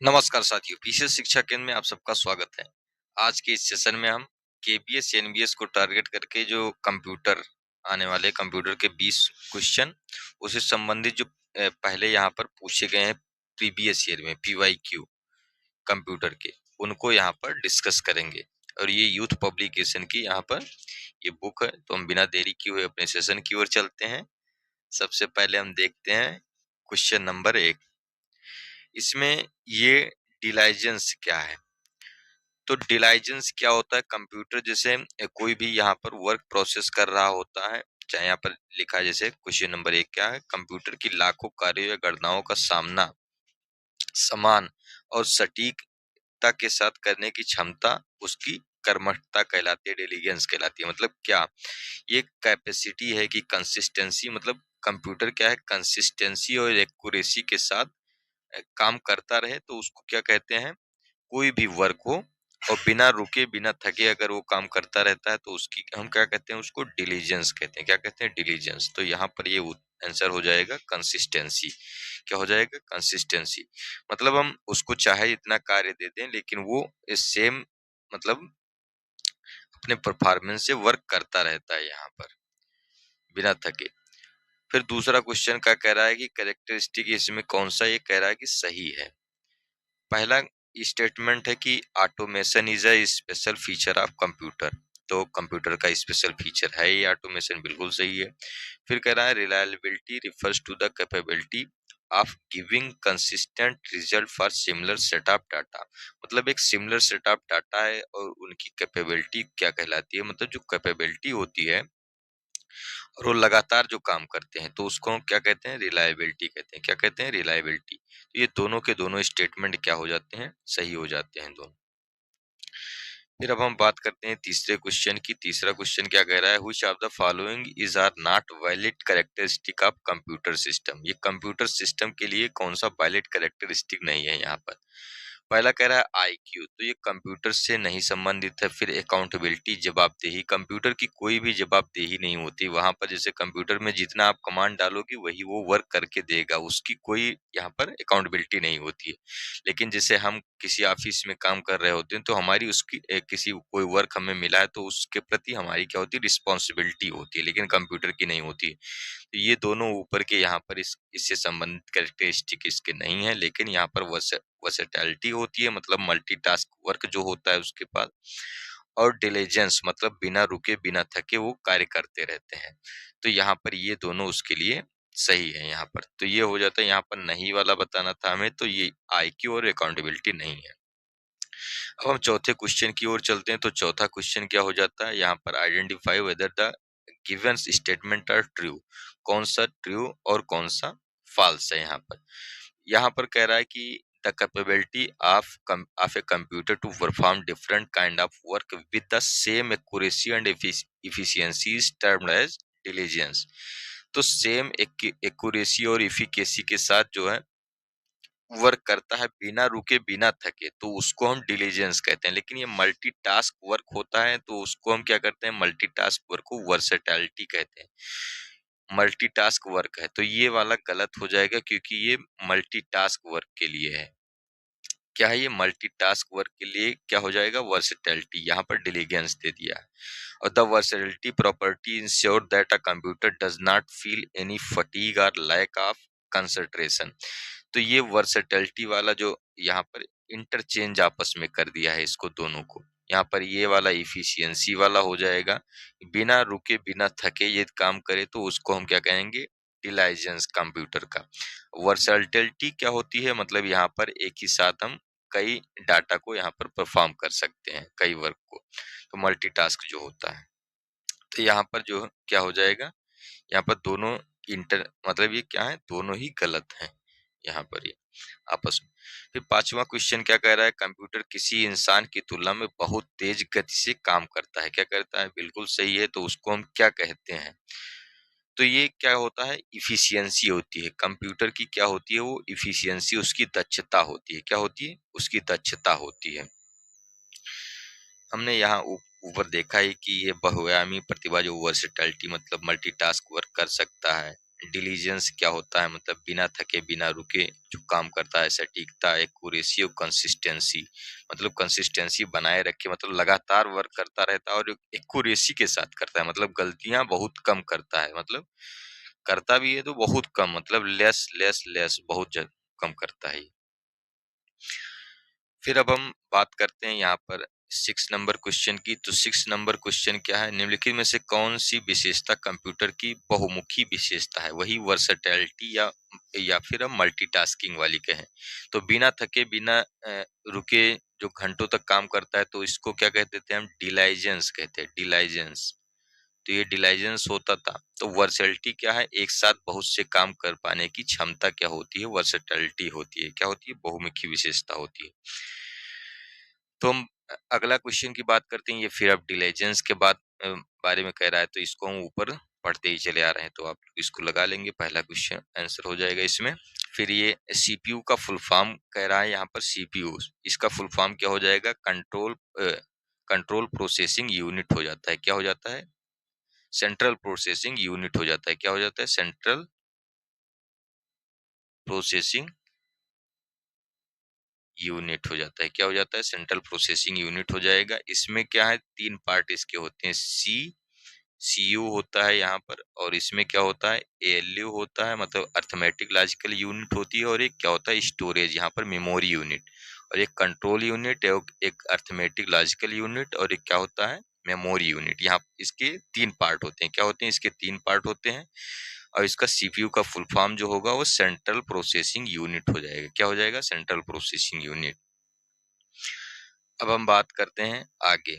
नमस्कार साथियों, पीसीएस शिक्षा केंद्र में आप सबका स्वागत है। आज के इस सेशन में हम केबीएस एनबीएस को टारगेट करके जो कंप्यूटर आने वाले कंप्यूटर के 20 क्वेश्चन उससे संबंधित जो पहले यहाँ पर पूछे गए हैं प्रीवियस ईयर में पीवाईक्यू कंप्यूटर के, उनको यहाँ पर डिस्कस करेंगे। और ये यूथ पब्लिकेशन की यहाँ पर ये बुक है, तो हम बिना देरी किए हुए अपने सेशन की ओर चलते हैं। सबसे पहले हम देखते हैं क्वेश्चन नंबर 1। इसमें ये डिलाइजेंस क्या है? तो डिलाइजेंस क्या होता है? कंप्यूटर जैसे कोई भी यहाँ पर वर्क प्रोसेस कर रहा होता है, चाहे यहाँ पर लिखा है जैसे क्वेश्चन नंबर 1 क्या है? कंप्यूटर की लाखों कार्यों या गणनाओं का सामना समान और सटीकता के साथ करने की क्षमता उसकी कर्मठता कहलाती है, डिलीजेंस कहलाती है। मतलब क्या? ये कैपेसिटी है कि कंसिस्टेंसी, मतलब कंप्यूटर क्या है, कंसिस्टेंसी और एक्यूरेसी के साथ काम करता रहे, तो उसको क्या कहते हैं? कोई भी वर्क हो और बिना रुके बिना थके अगर वो काम करता रहता है तो उसकी हम क्या कहते हैं? उसको डिलीजेंस कहते हैं। क्या कहते हैं? डिलीजेंस। तो यहाँ पर ये आंसर हो जाएगा कंसिस्टेंसी। क्या हो जाएगा? कंसिस्टेंसी। मतलब हम उसको चाहे इतना कार्य दे दें लेकिन वो सेम, मतलब अपने परफॉर्मेंस से वर्क करता रहता है यहाँ पर बिना थके। फिर दूसरा क्वेश्चन क्या कह रहा है कि कैरेक्टरिस्टिक इसमें कौन सा ये कह रहा है कि सही है? पहला स्टेटमेंट है कि automation is a special feature of computer. तो कंप्यूटर का स्पेशल फीचर है ये ऑटोमेशन, बिल्कुल सही है। फिर कह रहा है reliability refers to the capability of giving consistent result for similar set of data. मतलब एक सिमिलर सेट ऑफ डाटा है और उनकी कैपेबिलिटी क्या कहलाती है? मतलब जो कैपेबिलिटी होती है और वो लगातार जो काम करते हैं तो उसको हम क्या कहते हैं? रिलायबिलिटी कहते हैं। क्या कहते हैं? रिलायबिलिटी। तो ये दोनों के दोनों स्टेटमेंट क्या हो जाते हैं? सही हो जाते हैं दोनों। फिर अब हम बात करते हैं तीसरे क्वेश्चन की। तीसरा क्वेश्चन क्या कह रहा है? Which of the following is are not valid characteristic of computer system. ये कंप्यूटर सिस्टम के लिए कौन सा वैलिड कैरेक्टरिस्टिक नहीं है यहाँ पर? पहला कह रहा है आईक्यू, तो ये कंप्यूटर से नहीं संबंधित है। फिर अकाउंटेबिलिटी, जवाबदेही, कंप्यूटर की कोई भी जवाबदेही नहीं होती वहां पर। जैसे कंप्यूटर में जितना आप कमांड डालोगे वही वो वर्क करके देगा, उसकी कोई यहाँ पर अकाउंटेबिलिटी नहीं होती है। लेकिन जैसे हम किसी ऑफिस में काम कर रहे होते हैं तो हमारी उसकी किसी कोई वर्क हमें मिला है तो उसके प्रति हमारी क्या होती है? रिस्पॉन्सिबिलिटी होती है, लेकिन कंप्यूटर की नहीं होती है। तो ये दोनों ऊपर के यहाँ पर इससे संबंधित कैरेक्टरिस्टिक इसके नहीं है, लेकिन यहाँ पर वर्सेटैलिटी होती है, मतलब मल्टीटास्क वर्क जो होता है उसके पास। और डिलीजेंस मतलब बिना रुके बिना थके वो कार्य करते रहते हैं। तो यहाँ पर ये दोनों उसके लिए सही है यहाँ पर। तो ये हो जाता है, यहाँ पर नहीं वाला बताना था हमें, तो ये आईक्यू और अकाउंटेबिलिटी नहीं है। अब हम चौथे क्वेश्चन की ओर चलते हैं। तो चौथा क्वेश्चन क्या हो जाता है? यहाँ पर identify whether the given statement are true. कौन सा ट्रू और कौन सा फॉल्स है यहाँ पर? यहाँ पर कह रहा है कि the capability of a computer to perform different kind of work with the same accuracy and efficiency is termed as diligence. तो सेम एक्यूरेसी और इफिकेसी के साथ जो है वर्क करता है बिना रुके बिना थके, तो उसको हम डिलीजेंस कहते हैं। लेकिन ये मल्टीटास्क वर्क होता है तो उसको हम क्या करते हैं? मल्टीटास्क वर्क को वर्सेटैलिटी कहते हैं। मल्टीटास्क वर्क है तो ये वाला गलत हो जाएगा, क्योंकि ये मल्टीटास्क वर्क के लिए है। क्या है ये? मल्टीटास्क वर्क के लिए क्या हो जाएगा? वर्सेटैलिटी। यहाँ पर डिलीजेंस दे दिया है। और the versatility property ensure that a computer does not feel any fatigue और लैक ऑफ कंसंट्रेशन। तो ये वर्सेटिलिटी वाला जो यहाँ पर इंटरचेंज आपस में कर दिया है इसको दोनों को। यहाँ पर ये वाला इफिशियंसी वाला हो जाएगा, बिना रुके बिना थके ये काम करे तो उसको हम क्या कहेंगे? डिलाइजेंस कंप्यूटर का। वर्सेटिलिटी क्या होती है? मतलब यहाँ पर एक ही साथ हम कई डाटा को यहाँ पर परफॉर्म कर सकते हैं, कई वर्क को। तो मल्टीटास्क जो होता है, तो यहाँ पर जो क्या हो जाएगा? यहाँ पर दोनों इंटर मतलब ये क्या है? दोनों ही गलत हैं यहाँ पर ये आपस में। फिर पांचवा क्वेश्चन क्या कह रहा है? कंप्यूटर किसी इंसान की तुलना में बहुत तेज गति से काम करता है। क्या करता है? बिल्कुल सही है। तो उसको हम क्या कहते हैं? तो ये क्या होता है? इफिशियंसी होती है कंप्यूटर की। क्या होती है वो? इफिशियंसी, उसकी दक्षता होती है। क्या होती है? उसकी दक्षता होती है। हमने यहाँ ऊपर देखा है कि ये बहुआयामी प्रतिभा जो वर्सेटैलिटी मतलब मल्टीटास्क वर्क कर सकता है। डिलीजेंस क्या होता है, मतलब बिना थके बिना रुके जो काम करता है, सटीकता, एक्यूरेसी और कंसिस्टेंसी, मतलब कंसिस्टेंसी बनाए रखे, मतलब लगातार वर्क करता रहता है और एक्यूरेसी के साथ करता है, मतलब गलतियां बहुत कम करता है, मतलब करता भी है तो बहुत कम, मतलब लेस लेस लेस बहुत कम करता है। फिर अब हम बात करते हैं यहाँ पर 6 नंबर क्वेश्चन की। तो 6 नंबर क्वेश्चन क्या है, निम्नलिखित में से कौन सी विशेषता कंप्यूटर की बहुमुखी विशेषता है, वही वर्सेटैलिटी या फिर हम मल्टीटास्किंग वाली कहें। तो बिना थके बिना रुके जो घंटों तक काम करता है, तो इसको क्या कहते थे हम, डिलाइजेंस कहते हैं, डिलाइजेंस। तो ये डिलाइजेंस होता था। तो वर्सेटिलिटी क्या है, एक साथ बहुत से काम कर पाने की क्षमता क्या होती है, वर्सेटिलिटी होती है, क्या होती है, बहुमुखी विशेषता होती है। तो हम अगला क्वेश्चन की बात करते हैं, ये फिर अब डिलीजेंस के बाद बारे में कह रहा है, तो इसको हम ऊपर पढ़ते ही चले आ रहे हैं, तो आप लोग इसको लगा लेंगे, पहला क्वेश्चन आंसर हो जाएगा इसमें। फिर ये सीपीयू का फुल फॉर्म कह रहा है यहाँ पर, सीपीयू इसका फुल फॉर्म क्या हो जाएगा, कंट्रोल प्रोसेसिंग यूनिट हो जाता है, क्या हो जाता है, सेंट्रल प्रोसेसिंग यूनिट हो जाता है, क्या हो जाता है, सेंट्रल प्रोसेसिंग यूनिट हो जाता है, क्या हो जाता है, सेंट्रल प्रोसेसिंग यूनिट हो जाएगा। इसमें क्या है, 3 पार्ट इसके होते हैं, सीयू होता है यहाँ पर, और इसमें क्या होता है, एएलयू होता है, मतलब अर्थमेटिक लॉजिकल यूनिट होती है, और एक क्या होता है, स्टोरेज, यहाँ पर मेमोरी यूनिट, और एक कंट्रोल यूनिट, एक अर्थमेटिक लॉजिकल यूनिट, और एक क्या होता है, मेमोरी यूनिट। यहाँ इसके 3 पार्ट होते हैं, क्या होते हैं, इसके 3 पार्ट होते हैं। और इसका सीपीयू का फुल फॉर्म जो होगा वो सेंट्रल प्रोसेसिंग यूनिट हो जाएगा, क्या हो जाएगा, सेंट्रल प्रोसेसिंग यूनिट। अब हम बात करते हैं आगे,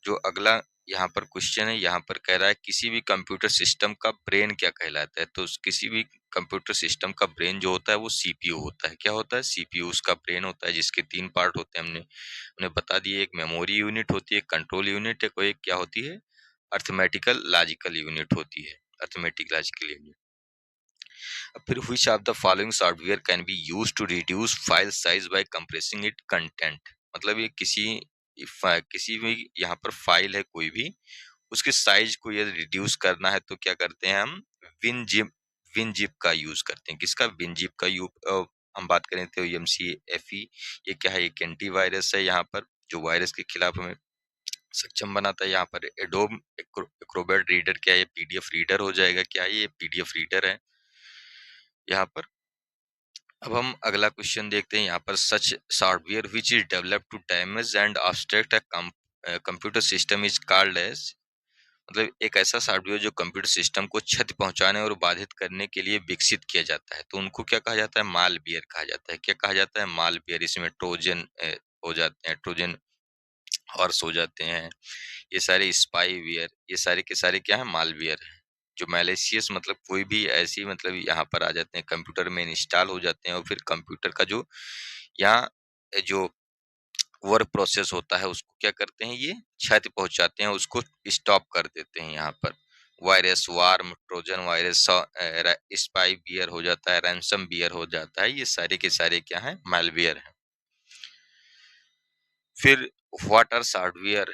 जो अगला यहाँ पर क्वेश्चन है, यहाँ पर कह रहा है किसी भी कंप्यूटर सिस्टम का ब्रेन क्या कहलाता है। तो किसी भी कंप्यूटर सिस्टम का ब्रेन जो होता है वो सीपीयू होता है, क्या होता है, सीपीयू उसका ब्रेन होता है, जिसके 3 पार्ट होते हैं, हमने उन्हें बता दिए, एक मेमोरी यूनिट होती है, कंट्रोल यूनिट है, कोई एक क्या होती है, अर्थमेटिकल लॉजिकल यूनिट होती है, अर्थमेटिक लॉजिकल यूनिट। फिर which of the following software can be used to reduce file size by compressing it content, मतलब ये किसी भी यहाँ पर फाइल है कोई भी, उसके साइज को यदि रिड्यूस करना है तो क्या करते हैं हम, विनजिप विनजिप का यूज करते हैं, किसका, विनजिप का हम बात करें तो एमसीएफई, ये क्या है, एक एंटीवायरस है यहाँ पर, जो वायरस के खिलाफ हमें सक्षम बनाता है। यहाँ पर एडोब एक्रोबैट रीडर क्या है, ये पीडीएफ रीडर हो जाएगा, क्या है, ये पीडीएफ रीडर है यहाँ पर। अब हम अगला क्वेश्चन देखते हैं यहाँ पर, such software which is develop to damage and obstruct a computer system is called as, मतलब एक ऐसा सॉफ्टवेयर जो कंप्यूटर सिस्टम को क्षति पहुंचाने और बाधित करने के लिए विकसित किया जाता है, तो उनको क्या कहा जाता है, मालवेयर कहा जाता है, क्या कहा जाता है, मालवेयर। इसमें ट्रोजन हो जाते हैं, ट्रोजन हॉर्स हो जाते हैं, ये सारे स्पाईवेयर, ये सारे के सारे क्या है, मालवेयर है, जो मैलिशियस, मतलब कोई भी ऐसी, मतलब यहाँ पर आ जाते हैं, कंप्यूटर में इंस्टॉल हो जाते हैं, और फिर कंप्यूटर का जो यहाँ जो वर्क प्रोसेस होता है उसको क्या करते हैं, ये क्षति पहुंचाते हैं, उसको स्टॉप कर देते हैं। यहाँ पर virus, worm, Trojan virus, spyware हो जाता है, रैंसम बियर हो जाता है, ये सारे के सारे क्या है, मालवेयर है। फिर what are software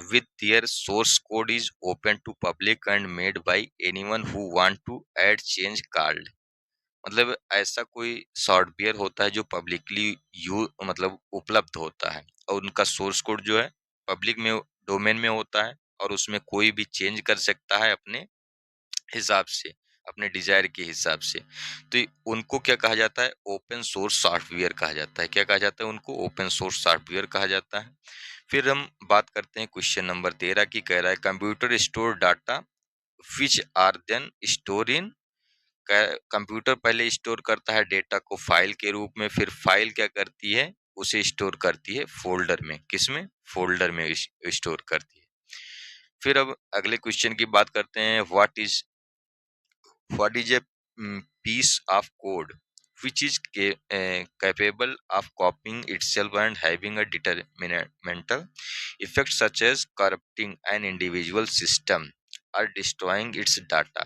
with their source code is open to public and made by anyone who want to add change called, मतलब ऐसा कोई सॉफ्टवेयर होता है जो पब्लिकली यू मतलब उपलब्ध होता है, और उनका सोर्स कोड जो है पब्लिक में डोमेन में होता है, और उसमें कोई भी चेंज कर सकता है अपने हिसाब से, अपने डिजायर के हिसाब से। तो उनको क्या कहा जाता है, ओपन सोर्स सॉफ्टवेयर कहा जाता है, क्या कहा जाता है, उनको ओपन सोर्स सॉफ्टवेयर कहा जाता है। फिर हम बात करते हैं क्वेश्चन नंबर 13 की, कह रहा है computer store data which are then store in, computer पहले स्टोर करता है डेटा को फाइल के रूप में, फिर फाइल क्या करती है, उसे स्टोर करती है फोल्डर में, किसमें, फोल्डर में स्टोर करती है। फिर अब अगले क्वेश्चन की बात करते हैं, what is a piece of code which is capable of copying itself and having a detrimental effect such as corrupting an individual system or destroying its data।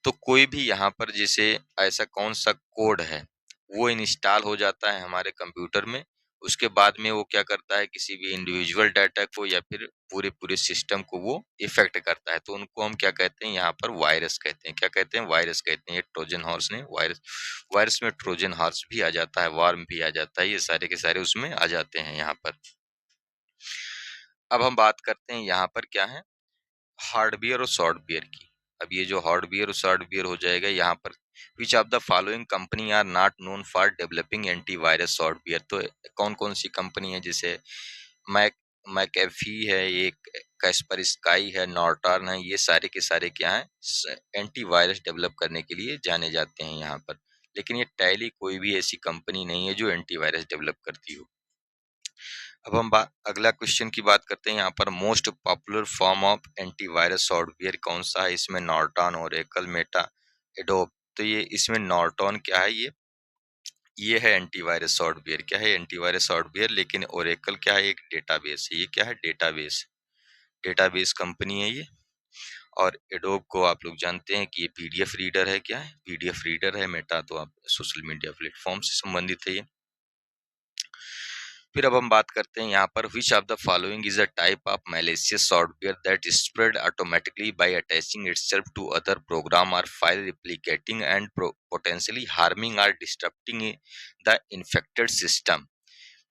तो कोई भी यहाँ पर जैसे ऐसा कौन सा कोड है, वो इंस्टॉल हो जाता है हमारे कंप्यूटर में, उसके बाद में वो क्या करता है, किसी भी इंडिविजुअल डाटा को या फिर पूरे पूरे सिस्टम को वो इफेक्ट करता है। तो उनको हम क्या कहते हैं, यहाँ पर वायरस कहते हैं। क्या कहते हैं? वायरस कहते हैं। ये ट्रोजन हॉर्स ने वायरस, वायरस में ट्रोजन हॉर्स भी आ जाता है, वार्म भी आ जाता है, ये सारे के सारे उसमें आ जाते हैं यहाँ पर। अब हम बात करते हैं यहाँ पर क्या है, हार्डवेयर और सॉफ्टवेयर की। अब ये जो हार्डवेयर और सॉफ्टवेयर हो जाएगा यहाँ पर, which of the following company are not known for developing antivirus software. तो कौन कौन सी कंपनी है, जैसे मैक मैकेफी है, एक कैस्पर स्काई है, नॉर्टन है, ये सारे के सारे क्या है, एंटीवायरस डेवलप करने के लिए जाने जाते हैं यहाँ पर। लेकिन ये टैली कोई भी ऐसी कंपनी नहीं है जो एंटीवायरस डेवलप करती हो। अब हम अगला क्वेश्चन की बात करते हैं। यहाँ पर most popular form of antivirus software कौन सा है? इसमें नॉर्टन, ओरेकल, मेटा, एडोब। तो ये इसमें नॉर्टन क्या है, ये है एंटीवायरस सॉफ्टवेयर। क्या है? Antivirus software. लेकिन ओरेकल क्या है? एक डेटाबेस है। ये क्या है? डेटाबेस, डेटाबेस कंपनी है ये। और एडोब को आप लोग जानते हैं कि ये पीडीएफ रीडर है। क्या है? पीडीएफ रीडर है। मेटा तो आप सोशल मीडिया प्लेटफॉर्म से संबंधित है ये। फिर अब हम बात करते हैं यहाँ पर, which of the following is a type of malicious software that spread automatically by attaching itself to other program और file, replicating and potentially harming और डिस्टर्बिंग द इन्फेक्टेड सिस्टम।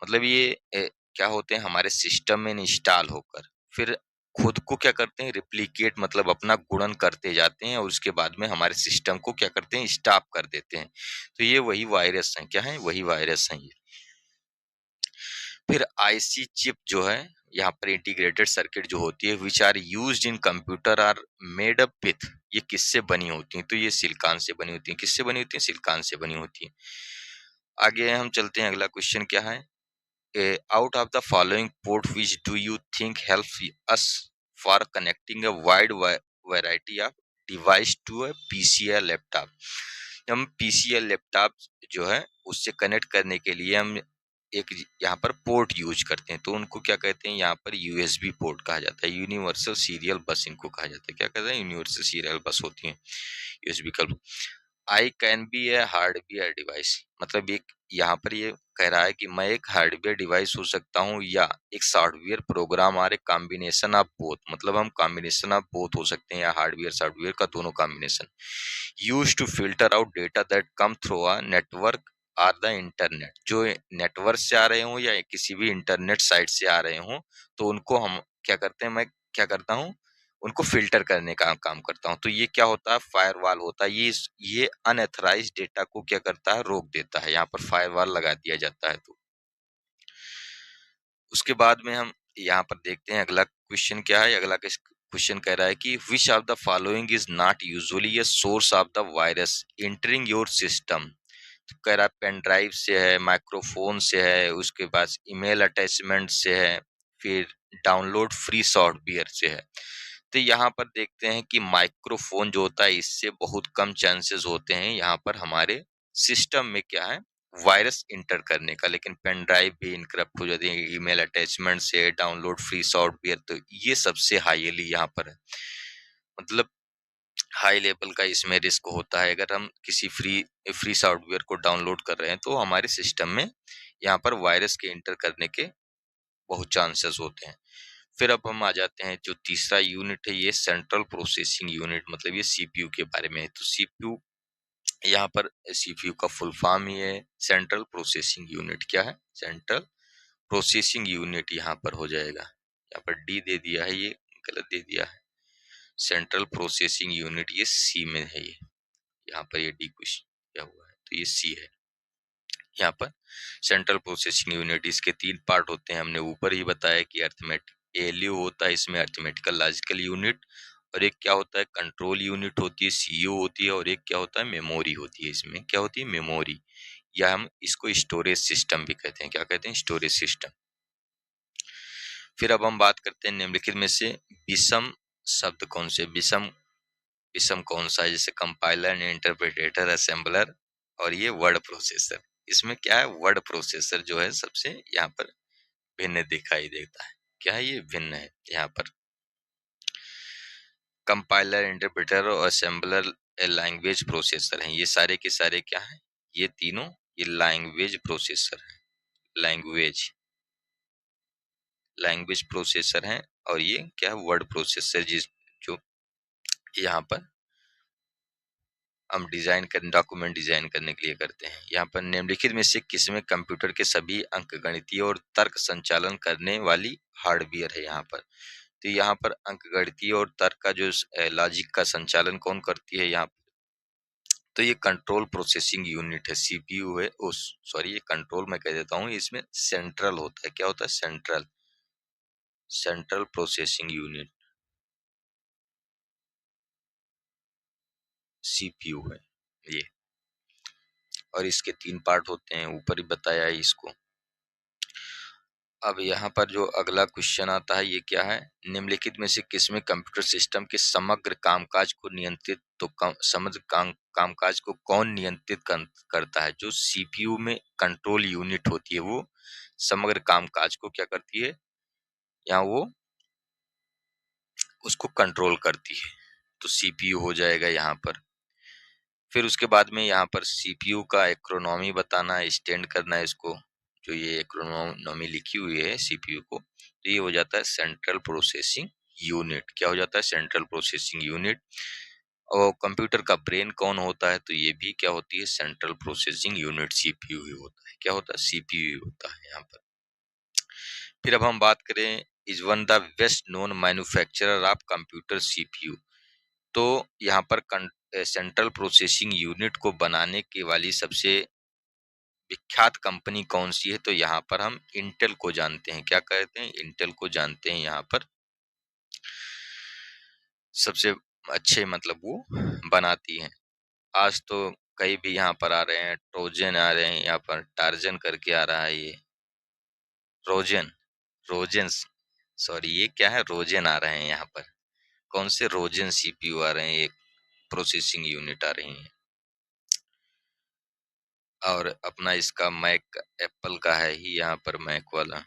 मतलब ये क्या होते हैं, हमारे सिस्टम में इंस्टॉल होकर फिर खुद को क्या करते हैं, रिप्लिकेट मतलब अपना गुणन करते जाते हैं, और उसके बाद में हमारे सिस्टम को क्या करते हैं, स्टॉप कर देते हैं। तो ये वही वायरस हैं। क्या है? वही वायरस हैं ये। फिर आईसी चिप जो है, यहाँ पर इंटीग्रेटेड सर्किट जो होती है, which are used in computer are made up with, ये किससे बनी होती हैं? तो ये सिलिकॉन से बनी होती हैं। किससे बनी होती हैं? सिलिकॉन से बनी होती हैं। आगे हम चलते हैं, अगला क्वेश्चन क्या है, out of the following port which do you think helps us for connecting a variety of device to a PC या लैपटॉप? हम पीसी या लैपटॉप जो है उससे कनेक्ट करने के लिए हम एक यहाँ पर पोर्ट यूज करते हैं। तो उनको क्या कहते हैं, यहाँ पर यूएसबी पोर्ट कहा जाता है। यूनिवर्सल सीरियल बस इनको कहा जाता है। क्या कहते हैं? यूनिवर्सल सीरियल बस होती है यूएसबी का। I can be A hardware device, मतलब एक यहाँ पर ये कह रहा है कि मैं एक हार्डवेयर डिवाइस हो सकता हूँ या एक सॉफ्टवेयर प्रोग्राम और एक कॉम्बिनेशन ऑफ बोथ, मतलब हम कॉम्बिनेशन ऑफ बोथ हो सकते हैं या हार्डवेयर सॉफ्टवेयर का दोनों combination. Use to filter out data that come through a network or the internet, जो नेटवर्क से आ रहे हों या किसी भी इंटरनेट साइट से आ रहे हों, तो उनको हम क्या करते हैं, मैं क्या करता हूँ, उनको फ़िल्टर करने का काम करता हूँ। तो ये क्या होता है, फ़ायरवॉल होता है। ये अनऑथराइज़्ड डेटा को क्या करता है, रोक देता है। यहाँ पर फ़ायरवॉल लगा दिया जाता है। तो उसके बाद में हम यहाँ पर देखते हैं अगला क्वेश्चन क्या है। अगला क्वेश्चन कह रहा है कि which of the following is not usually a source of the virus entering your system. तो कह रहा है पेन ड्राइव से है, माइक्रोफोन से है, उसके पास ईमेल अटैचमेंट से है, फिर डाउनलोड फ्री सॉफ्टवेयर से है। तो यहाँ पर देखते हैं कि माइक्रोफोन जो होता है इससे बहुत कम चांसेस होते हैं यहाँ पर हमारे सिस्टम में क्या है, वायरस इंटर करने का। लेकिन पेन ड्राइव भी इनक्रप्ट हो जाती है ईमेल अटैचमेंट से, डाउनलोड फ्री सॉफ्टवेयर, तो ये सबसे हाईली यहाँ पर है, मतलब हाई लेवल का इसमें रिस्क होता है। अगर हम किसी फ्री सॉफ्टवेयर को डाउनलोड कर रहे हैं तो हमारे सिस्टम में यहाँ पर वायरस के इंटर करने के बहुत चांसेस होते हैं। फिर अब हम आ जाते हैं, जो तीसरा यूनिट है ये सेंट्रल प्रोसेसिंग यूनिट, मतलब ये सीपीयू के बारे में है। तो सीपीयू, यहाँ पर सीपीयू का फुल फॉर्म ही है सेंट्रल प्रोसेसिंग यूनिट। क्या है? सेंट्रल प्रोसेसिंग यूनिट यहाँ पर हो जाएगा। यहाँ पर डी दे दिया है, ये गलत दे दिया है। सेंट्रल प्रोसेसिंग यूनिट ये सी में है, ये यहाँ पर ये डी कुछ क्या हुआ है, तो ये सी है। यहाँ पर सेंट्रल प्रोसेसिंग यूनिट, इसके तीन पार्ट होते हैं। हमने ऊपर ही बताया कि अर्थमेटिक एएलयू होता है, इसमें अर्थमेटिकल लॉजिकल यूनिट, और एक क्या होता है, कंट्रोल यूनिट होती है, सीयू होती है, और एक क्या होता है, मेमोरी होती है। इसमें क्या होती है, मेमोरी, या हम इसको स्टोरेज सिस्टम भी कहते हैं। क्या कहते हैं? Storage system. फिर अब हम बात करते हैं निम्नलिखित में से विषम शब्द कौन से, विषम विषम कौन सा है? जैसे कंपाइलर, इंटरप्रेटर, असेंबलर, और ये वर्ड प्रोसेसर। इसमें क्या है, वर्ड प्रोसेसर जो है सबसे यहाँ पर भिन्न दिखाई देता है। क्या है? ये भिन्न है यहाँ पर। कंपाइलर, इंटरप्रेटर और असेंबलर लैंग्वेज प्रोसेसर हैं। ये सारे के सारे क्या हैं, ये तीनों ये लैंग्वेज प्रोसेसर हैं। लैंग्वेज लैंग्वेज प्रोसेसर है, और ये क्या है, वर्ड प्रोसेसर, जिस जो यहाँ पर हम डिजाइन कर डॉक्यूमेंट डिजाइन करने के लिए करते हैं। यहाँ पर निम्नलिखित में से किसमें कंप्यूटर के सभी अंकगणितीय और तर्क संचालन करने वाली हार्डवेयर है यहाँ पर। तो यहाँ पर अंकगणितीय और तर्क का जो लॉजिक का संचालन कौन करती है यहाँ पर? तो ये कंट्रोल प्रोसेसिंग यूनिट है, सीपीयू है। उस सॉरी, ये कंट्रोल मैं कह देता हूँ, इसमें सेंट्रल होता है। क्या होता है? Central central processing unit CPU है ये। और इसके 3 पार्ट होते हैं, ऊपर ही बताया है इसको। अब यहाँ पर जो अगला क्वेश्चन आता है, ये क्या है? निम्नलिखित में से किसमें कंप्यूटर सिस्टम के समग्र कामकाज को नियंत्रित, तो समग्र कामकाज को कौन नियंत्रित करता है? जो सीपीयू में कंट्रोल यूनिट होती है, वो समग्र कामकाज को क्या करती है? यहाँ वो उसको कंट्रोल करती है। तो सीपीयू हो जाएगा यहाँ पर। फिर उसके बाद में यहाँ पर सीपीयू का एक्रोनॉमी बताना है, स्टैंड करना है इसको। जो ये एक्रोनॉमी लिखी हुई है सीपीयू को, तो ये हो जाता है सेंट्रल प्रोसेसिंग यूनिट। क्या हो जाता है? Central processing unit. और कंप्यूटर का ब्रेन कौन होता है? तो ये भी क्या होती है? सेंट्रल प्रोसेसिंग यूनिट सीपीयू ही होता है। क्या होता है? सीपीयू ही होता है यहाँ पर। फिर अब हम बात करें, is one the best known manufacturer of computer CPU. तो यहाँ पर सेंट्रल प्रोसेसिंग यूनिट को बनाने के वाली सबसे विख्यात कंपनी कौन सी है? तो यहाँ पर हम इंटेल को जानते हैं। क्या कहते हैं? इंटेल को जानते हैं यहाँ पर। सबसे अच्छे मतलब वो बनाती है। आज तो कई भी यहाँ पर आ रहे हैं, ट्रोजन आ रहे हैं, यहाँ पर टार्जन करके आ रहा है, ये रोजन रोजन सॉरी, ये क्या है? रोजन आ रहे हैं यहाँ पर। कौन से? रोजन सीपीयू आ रहे हैं, एक प्रोसेसिंग यूनिट आ रही है। और अपना इसका मैक एप्पल का है ही यहाँ पर, मैक वाला।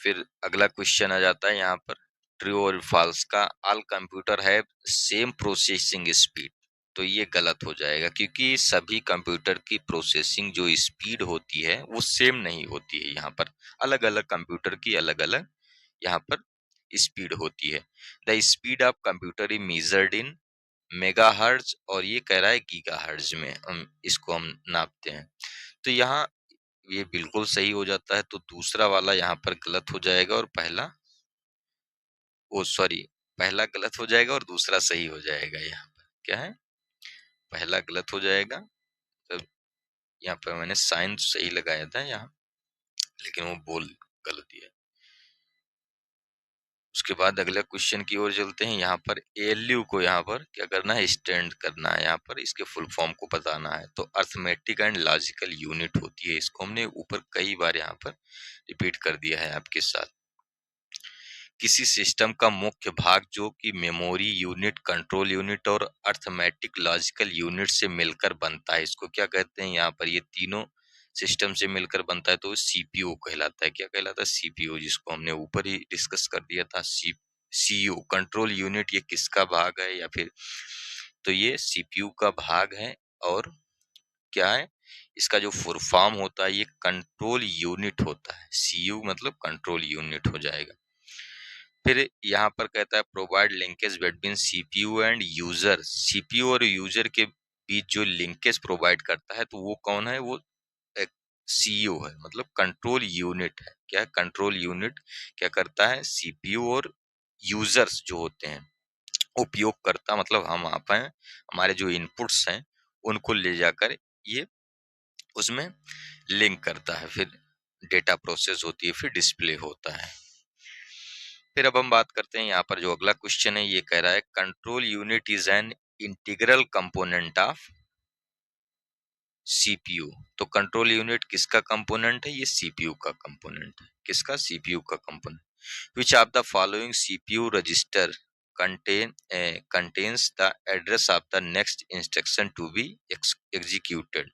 फिर अगला क्वेश्चन आ जाता है यहाँ पर, ट्रू और फॉल्स का। ऑल कंप्यूटर है सेम प्रोसेसिंग स्पीड। तो ये गलत हो जाएगा, क्योंकि सभी कंप्यूटर की प्रोसेसिंग जो स्पीड होती है वो सेम नहीं होती है। यहाँ पर अलग अलग कंप्यूटर की अलग अलग यहाँ पर स्पीड होती है। The speed of computer is measured in megahertz, और ये कह रहा है गीगाहर्ट्ज में हम इसको हम नापते हैं। तो यहाँ ये बिल्कुल सही हो जाता है। तो दूसरा वाला यहाँ पर गलत हो जाएगा, और पहला ओ सॉरी, पहला गलत हो जाएगा और दूसरा सही हो जाएगा। यहाँ पर क्या है? पहला गलत हो जाएगा। तो यहाँ पर मैंने साइन सही लगाया था यहाँ, लेकिन वो बोल गलत दिया। उसके बाद अगले क्वेश्चन की ओर चलते हैं। यहाँ पर एएलयू को यहाँ पर क्या करना है? स्टैंड करना है। यहाँ पर इसके फुल फॉर्म को बताना है। तो अर्थमेटिक एंड लॉजिकल यूनिट होती है। इसको हमने ऊपर कई बार यहाँ पर रिपीट कर दिया है आपके साथ। किसी सिस्टम का मुख्य भाग जो कि मेमोरी यूनिट, कंट्रोल यूनिट और अर्थमेटिक लॉजिकल यूनिट से मिलकर बनता है, इसको क्या कहते हैं? यहाँ पर ये तीनों सिस्टम से मिलकर बनता है, तो सीपीयू कहलाता है। क्या कहलाता है? सीपीयू, जिसको हमने ऊपर ही डिस्कस कर दिया था। सीयू कंट्रोल यूनिट, ये किसका भाग है? या फिर तो ये सीपीयू का भाग है। और क्या है? इसका जो फुल फॉर्म होता है, ये कंट्रोल यूनिट होता है। सीयू मतलब कंट्रोल यूनिट हो जाएगा। फिर यहाँ पर कहता है provide linkage between CPU and user. CPU और यूजर के बीच जो लिंकेज प्रोवाइड करता है, तो वो कौन है? वो एक सीयू है, मतलब कंट्रोल यूनिट है। क्या? कंट्रोल यूनिट क्या करता है? सीपीयू और यूजर्स जो होते हैं, उपयोगकर्ता मतलब हम आप हैं, हमारे जो इनपुट्स हैं उनको ले जाकर ये उसमें लिंक करता है। फिर डेटा प्रोसेस होती है, फिर डिस्प्ले होता है। फिर अब हम बात करते हैं, यहाँ पर जो अगला क्वेश्चन है, ये कह रहा है control unit is an integral component of CPU. तो कंट्रोल यूनिट किसका कंपोनेंट है? ये सीपीयू का कंपोनेंट है। किसका? सीपीयू का component. Which of the following CPU register contains the address of the next instruction to be executed।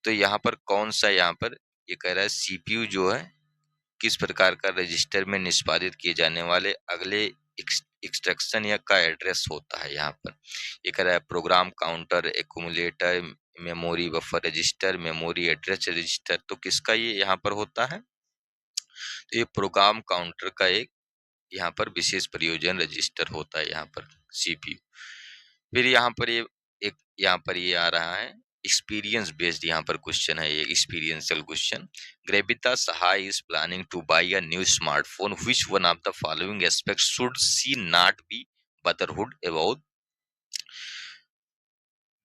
तो यहाँ पर कौन सा, यहाँ पर ये कह रहा है सीपीयू जो है किस प्रकार का रजिस्टर में निष्पादित किए जाने वाले अगले इंस्ट्रक्शन या का एड्रेस होता है। यहाँ पर ये कह रहा है program counter, accumulator, memory buffer register, memory address register. तो किसका ये यहाँ पर होता है? तो ये प्रोग्राम काउंटर का एक यहाँ पर विशेष प्रयोजन रजिस्टर होता है यहाँ पर सीपीयू। फिर यहाँ पर ये एक यहाँ पर ये आ रहा है एक्सपीरियंस बेस्ड, यहाँ पर क्वेश्चन है ये experiential question. Gravita Sahay is planning to buy a new smartphone, which one of the following aspects should she not be bothered about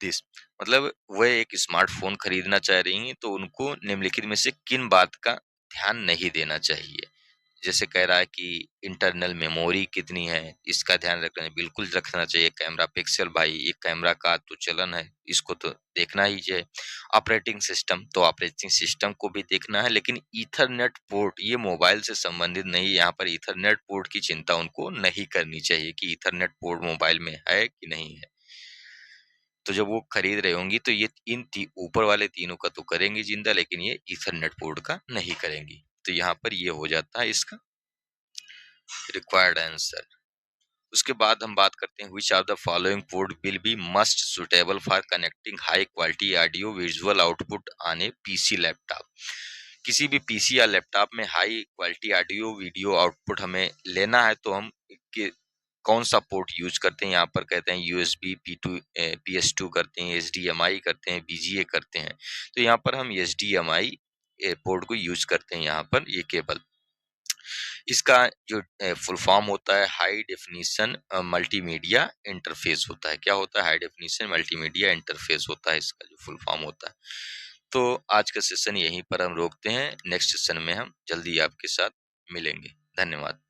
this. मतलब वह एक स्मार्टफोन खरीदना चाह रही हैं, तो उनको निम्नलिखित में से किन बात का ध्यान नहीं देना चाहिए? जैसे कह रहा है कि इंटरनल मेमोरी कितनी है, इसका ध्यान रखना है, बिल्कुल रखना चाहिए। कैमरा पिक्सल भाई, ये कैमरा का तो चलन है, इसको तो देखना ही चाहिए। ऑपरेटिंग सिस्टम, तो ऑपरेटिंग सिस्टम को भी देखना है, लेकिन ईथरनेट पोर्ट ये मोबाइल से संबंधित नहीं, यहाँ पर ईथरनेट पोर्ट की चिंता उनको नहीं करनी चाहिए कि ईथरनेट पोर्ट मोबाइल में है कि नहीं है। तो जब वो खरीद रहे होंगी तो ये ऊपर वाले तीनों का तो करेंगी जिंदा, लेकिन ये ईथरनेट पोर्ट का नहीं करेंगी। तो यहाँ पर ये हो जाता है इसका रिक्वायर्ड आंसर। उसके बाद हम बात करते हैं विच of the following port will be must suitable for connecting high quality audio visual output on A PC laptop. किसी भी पीसी या लैपटॉप में high quality audio video output हमें लेना है, तो हम कौन सा पोर्ट यूज करते हैं? यहाँ पर कहते हैं यूएसबी PS2 करते हैं, HDMI करते हैं, VGA करते हैं। तो यहाँ पर हम HDMI पोर्ट को यूज करते हैं यहाँ पर ये केबल। इसका जो फुल फॉर्म होता है हाई डेफिनेशन मल्टीमीडिया इंटरफेस होता है। क्या होता है? हाई डेफिनेशन मल्टीमीडिया इंटरफेस होता है इसका जो फुल फॉर्म होता है। तो आज का सेशन यहीं पर हम रोकते हैं। नेक्स्ट सेशन में हम जल्दी आपके साथ मिलेंगे। धन्यवाद।